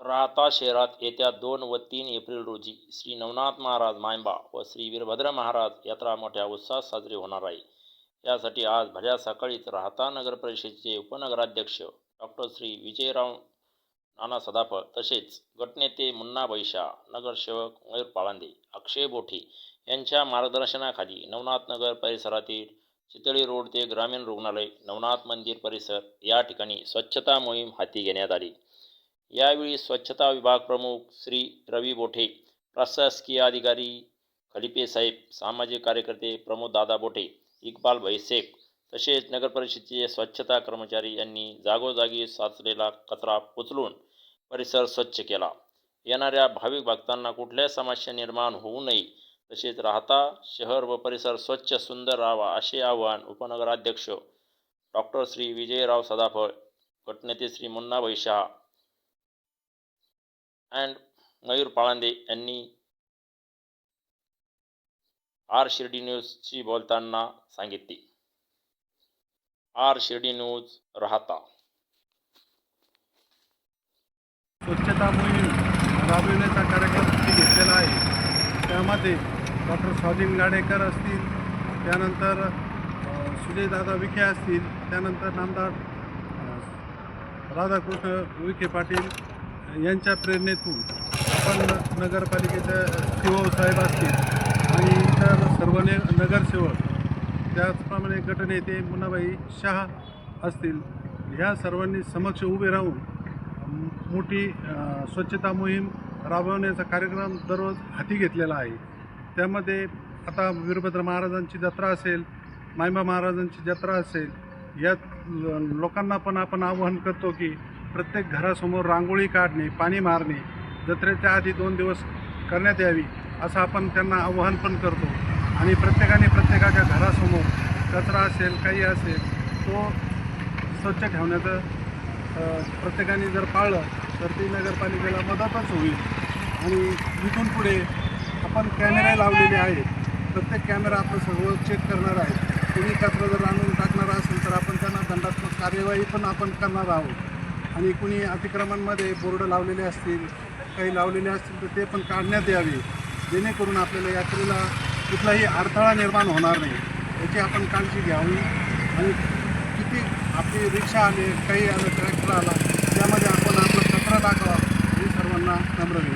राहता शहरात येत्या 2 व 3 एप्रिल रोजी श्री नवनाथ महाराज मायंबा व श्री वीरभद्र महाराज यात्रा मोठ्या उत्साहात साजरी होणार आहे. यासाठी आज भल्या सकाळीच राहता नगर परिषदेचे उपनगराध्यक्ष डॉक्टर श्री विजयराव नाना सदाफळ तसेच गटनेते मुन्ना बैशा, नगरसेवक मयूर पाळंदे, अक्षय बोठे यांच्या मार्गदर्शनाखाली नवनाथ नगर परिसरातील चितळी रोड ते ग्रामीण रुग्णालय, नवनाथ मंदिर परिसर या ठिकाणी स्वच्छता मोहीम हाती घेण्यात आली. यावेळी स्वच्छता विभाग प्रमुख श्री रवी बोठे, प्रशासकीय अधिकारी खलिपे साहेब, सामाजिक कार्यकर्ते प्रमोद दादा बोठे, इक्बाल भाई शेख तसेच नगरपरिषदेचे स्वच्छता कर्मचारी यांनी जागोजागी साचलेला कचरा उचलून परिसर स्वच्छ केला. येणाऱ्या भाविक भक्तांना कुठल्याही समस्या निर्माण होऊ नये तसेच राहता शहर व परिसर स्वच्छ सुंदर राहावा असे आवाहन उपनगराध्यक्ष डॉक्टर श्री विजयराव सदाफळ, गटनेते श्री मुन्ना बैशा अँड मयूर पाळंदे यांनी आर शिर्डी न्यूजशी बोलताना सांगितले. आर शिर्डी न्यूज राहता. स्वच्छता मोहीम राबविण्याचा कार्यक्रम घेतलेला आहे. त्यामध्ये डॉक्टर स्वाधीन गाडेकर असतील, त्यानंतर सुजयदादा विखे असतील, त्यानंतर नामदार राधाकृष्ण विखे पाटील यांच्या प्रेरणेतून आपण नगरपालिकेच्या सीओ साहेब असतील आणि इतर सर्व नगरसेवक, त्याचप्रमाणे गटनेते मुन्नाबाई शहा असतील, ह्या सर्वांनी समक्ष उभे राहून मोठी स्वच्छता मोहीम राबवण्याचा कार्यक्रम दररोज हाती घेतलेला आहे. त्यामध्ये आता वीरभद्र महाराजांची जत्रा असेल, मायंबा महाराजांची जत्रा असेल, यात लोकांना पण आपण आवाहन करतो की प्रत्येक घरासमोर रांगोळी काढणे, पाणी मारणे जत्रेच्या आधी 2 दिवस करण्यात यावी असं आपण त्यांना आवाहन पण करतो. आणि प्रत्येकाने प्रत्येकाच्या घरासमोर कचरा असेल, काही असेल, तो स्वच्छ ठेवण्याचं प्रत्येकाने जर पाळलं तर ती नगरपालिकेला मदतच होईल. आणि इथून पुढे आपण कॅमेरे लावलेले आहेत. प्रत्येक कॅमेरा आपलं सगळं चेक करणार आहे. कोणी कचरा जर आणून टाकणार असेल तर आपण त्यांना दंडात्मक कार्यवाही पण आपण करणार आहोत. आणि कुणी अतिक्रमणमध्ये बोर्ड लावलेले असतील, काही लावलेले असतील तर ते पण काढण्यात यावे, जेणेकरून आपल्याला यात्रेला कुठलाही अडथळा निर्माण होणार नाही याची आपण काळजी घ्यावी. आणि किती आपली रिक्षा आले, काही आलं, ट्रॅक्टर आला, त्यामध्ये आपण आपला कचरा टाकावा ही सर्वांना नम्र विनंती.